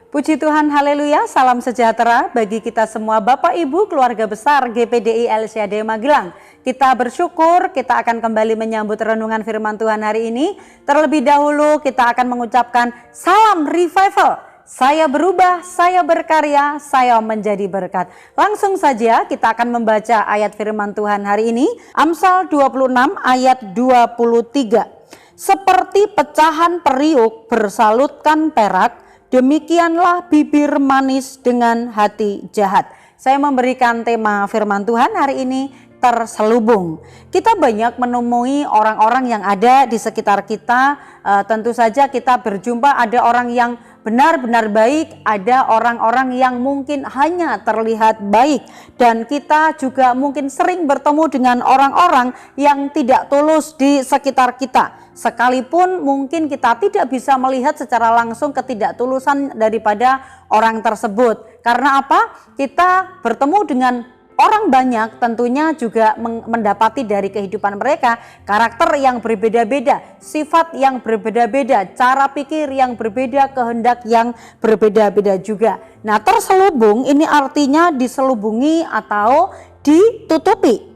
Puji Tuhan, haleluya, salam sejahtera bagi kita semua Bapak Ibu keluarga besar GPDI LCAD Magelang. Kita bersyukur kita akan kembali menyambut renungan firman Tuhan hari ini. Terlebih dahulu kita akan mengucapkan salam revival. Saya berubah, saya berkarya, saya menjadi berkat. Langsung saja kita akan membaca ayat firman Tuhan hari ini. Amsal 26 ayat 23. Seperti pecahan periuk bersalutkan perak, demikianlah bibir manis dengan hati jahat. Saya memberikan tema firman Tuhan hari ini, terselubung. Kita banyak menemui orang-orang yang ada di sekitar kita. Tentu saja kita berjumpa ada orang yang benar-benar baik, ada orang-orang yang mungkin hanya terlihat baik, dan kita juga mungkin sering bertemu dengan orang-orang yang tidak tulus di sekitar kita. Sekalipun mungkin kita tidak bisa melihat secara langsung ketidaktulusan daripada orang tersebut. Karena apa? Kita bertemu dengan orang banyak, tentunya juga mendapati dari kehidupan mereka karakter yang berbeda-beda, sifat yang berbeda-beda, cara pikir yang berbeda, kehendak yang berbeda-beda juga. Nah, terselubung ini artinya diselubungi atau ditutupi.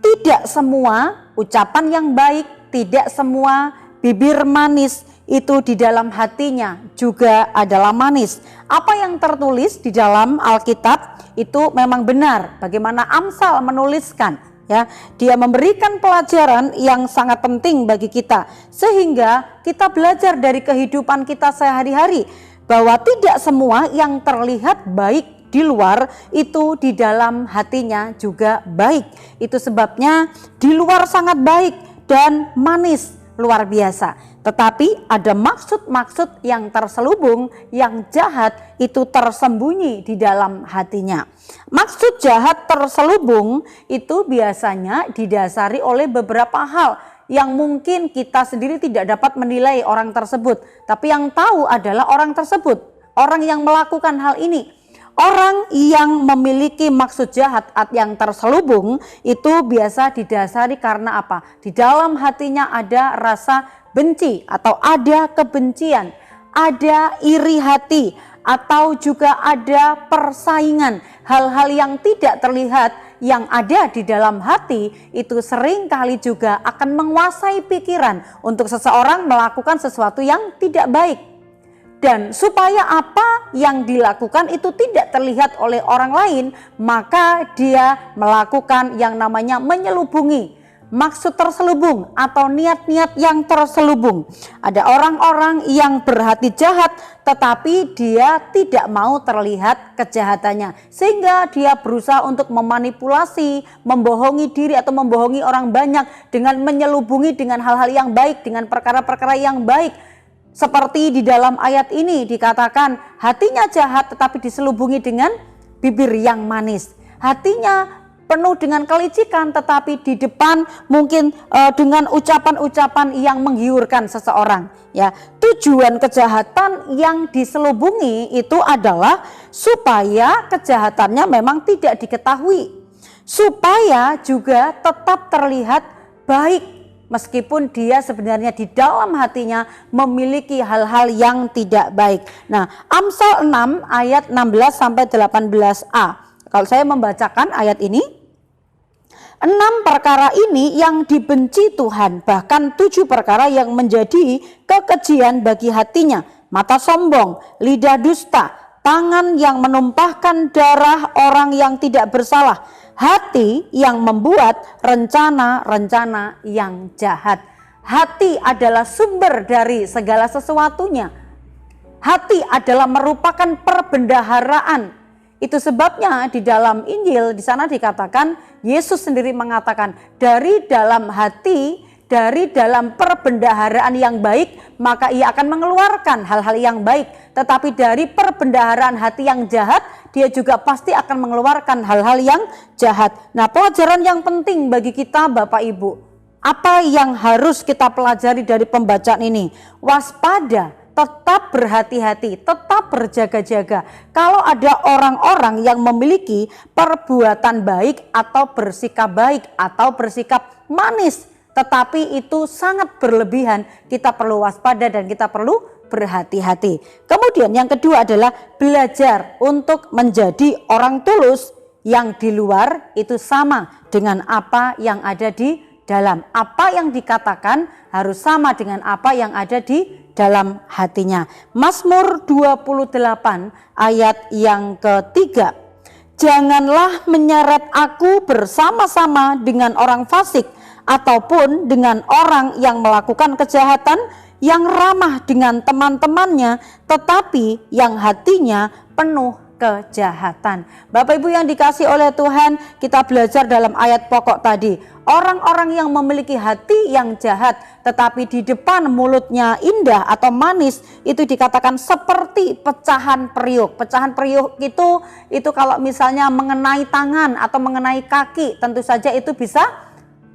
Tidak semua ucapan yang baik, tidak semua bibir manis itu di dalam hatinya juga adalah manis. Apa yang tertulis di dalam Alkitab itu memang benar. Bagaimana Amsal menuliskan, ya, dia memberikan pelajaran yang sangat penting bagi kita, sehingga kita belajar dari kehidupan kita sehari-hari bahwa tidak semua yang terlihat baik di luar itu di dalam hatinya juga baik. Itu sebabnya di luar sangat baik dan manis luar biasa, tetapi ada maksud-maksud yang terselubung, yang jahat itu tersembunyi di dalam hatinya. Maksud jahat terselubung itu biasanya didasari oleh beberapa hal yang mungkin kita sendiri tidak dapat menilai orang tersebut, tapi yang tahu adalah orang tersebut, orang yang melakukan hal ini. Orang yang memiliki maksud jahat yang terselubung itu biasa didasari karena apa? Di dalam hatinya ada rasa benci atau ada kebencian, ada iri hati, atau juga ada persaingan. Hal-hal yang tidak terlihat yang ada di dalam hati itu sering kali juga akan menguasai pikiran untuk seseorang melakukan sesuatu yang tidak baik. Dan supaya apa yang dilakukan itu tidak terlihat oleh orang lain, maka dia melakukan yang namanya menyelubungi. Maksud terselubung atau niat-niat yang terselubung. Ada orang-orang yang berhati jahat tetapi dia tidak mau terlihat kejahatannya, sehingga dia berusaha untuk memanipulasi, membohongi diri atau membohongi orang banyak dengan menyelubungi dengan hal-hal yang baik, dengan perkara-perkara yang baik. Seperti di dalam ayat ini dikatakan hatinya jahat tetapi diselubungi dengan bibir yang manis. Hatinya penuh dengan kelicikan tetapi di depan mungkin dengan ucapan-ucapan yang menggiurkan seseorang. Ya, tujuan kejahatan yang diselubungi itu adalah supaya kejahatannya memang tidak diketahui, supaya juga tetap terlihat baik. Meskipun dia sebenarnya di dalam hatinya memiliki hal-hal yang tidak baik. Nah, Amsal 6 ayat 16 sampai 18a. Kalau saya membacakan ayat ini, 6 perkara ini yang dibenci Tuhan, bahkan 7 perkara yang menjadi kekejian bagi hatinya. Mata sombong, lidah dusta, tangan yang menumpahkan darah orang yang tidak bersalah, hati yang membuat rencana-rencana yang jahat. Hati adalah sumber dari segala sesuatunya. Hati adalah merupakan perbendaharaan. Itu sebabnya di dalam Injil di sana dikatakan, Yesus sendiri mengatakan, dari dalam hati, dari dalam perbendaharaan yang baik, maka ia akan mengeluarkan hal-hal yang baik. Tetapi dari perbendaharaan hati yang jahat, dia juga pasti akan mengeluarkan hal-hal yang jahat. Nah, pelajaran yang penting bagi kita Bapak Ibu, apa yang harus kita pelajari dari pembacaan ini? Waspada, tetap berhati-hati, tetap berjaga-jaga. Kalau ada orang-orang yang memiliki perbuatan baik atau bersikap baik atau bersikap manis tetapi itu sangat berlebihan. Kita perlu waspada dan kita perlu berhati-hati. Kemudian yang kedua adalah belajar untuk menjadi orang tulus yang di luar itu sama dengan apa yang ada di dalam. Apa yang dikatakan harus sama dengan apa yang ada di dalam hatinya. Mazmur 28 ayat yang ketiga. Janganlah menyeret aku bersama-sama dengan orang fasik ataupun dengan orang yang melakukan kejahatan, yang ramah dengan teman-temannya tetapi yang hatinya penuh kejahatan. Bapak Ibu yang dikasih oleh Tuhan, kita belajar dalam ayat pokok tadi. Orang-orang yang memiliki hati yang jahat tetapi di depan mulutnya indah atau manis, itu dikatakan seperti pecahan periuk. Pecahan periuk itu kalau misalnya mengenai tangan atau mengenai kaki, tentu saja itu bisa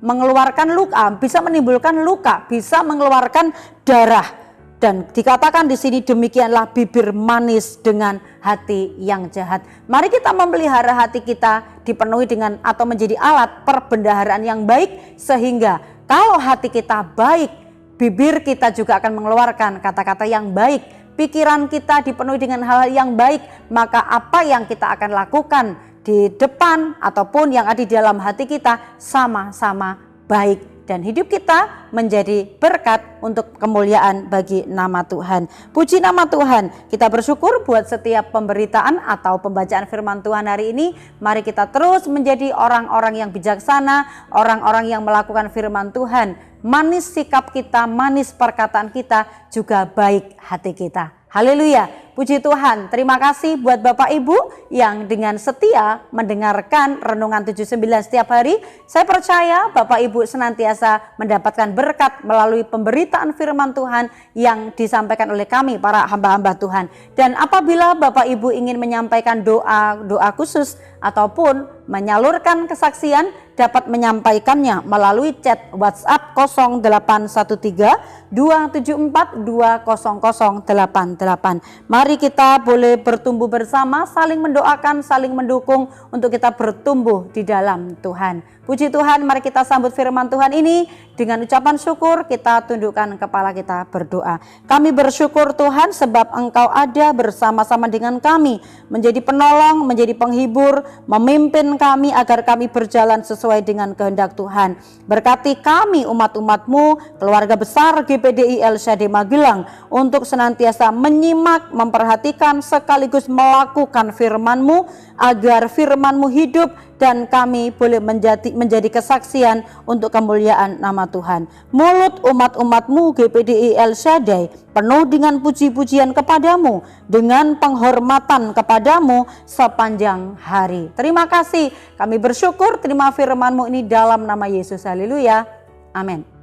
mengeluarkan luka, bisa menimbulkan luka, bisa mengeluarkan darah. Dan dikatakan di sini demikianlah bibir manis dengan hati yang jahat. Mari kita memelihara hati kita dipenuhi dengan atau menjadi alat perbendaharaan yang baik, sehingga kalau hati kita baik, bibir kita juga akan mengeluarkan kata-kata yang baik. Pikiran kita dipenuhi dengan hal yang baik, maka apa yang kita akan lakukan di depan ataupun yang ada di dalam hati kita sama-sama baik. Dan hidup kita menjadi berkat untuk kemuliaan bagi nama Tuhan. Puji nama Tuhan. Kita bersyukur buat setiap pemberitaan atau pembacaan firman Tuhan hari ini. Mari kita terus menjadi orang-orang yang bijaksana, orang-orang yang melakukan firman Tuhan. Manis sikap kita, manis perkataan kita, juga baik hati kita. Haleluya, puji Tuhan. Terima kasih buat Bapak Ibu yang dengan setia mendengarkan Renungan 79 setiap hari. Saya percaya Bapak Ibu senantiasa mendapatkan berkat melalui pemberitaan firman Tuhan yang disampaikan oleh kami para hamba-hamba Tuhan. Dan apabila Bapak Ibu ingin menyampaikan doa khusus ataupun menyalurkan kesaksian, dapat menyampaikannya melalui chat WhatsApp 0813 274 20088. Mari kita boleh bertumbuh bersama, saling mendoakan, saling mendukung untuk kita bertumbuh di dalam Tuhan. Puji Tuhan, mari kita sambut firman Tuhan ini dengan ucapan syukur. Kita tundukkan kepala kita berdoa. Kami bersyukur Tuhan sebab Engkau ada bersama-sama dengan kami, menjadi penolong, menjadi penghibur, memimpin kami agar kami berjalan sesuai dengan kehendak Tuhan. Berkati kami umat-umat-Mu, keluarga besar GPDI El Shaddai Magelang, untuk senantiasa menyimak, memperhatikan sekaligus melakukan firman-Mu, agar firman-Mu hidup dan kami boleh menjadi kesaksian untuk kemuliaan nama Tuhan. Mulut umat-umat-Mu GPDI El Shaddai penuh dengan puji-pujian kepadamu, dengan penghormatan kepadamu sepanjang hari. Terima kasih, kami bersyukur terima firman-Mu ini dalam nama Yesus. Haleluya, amin.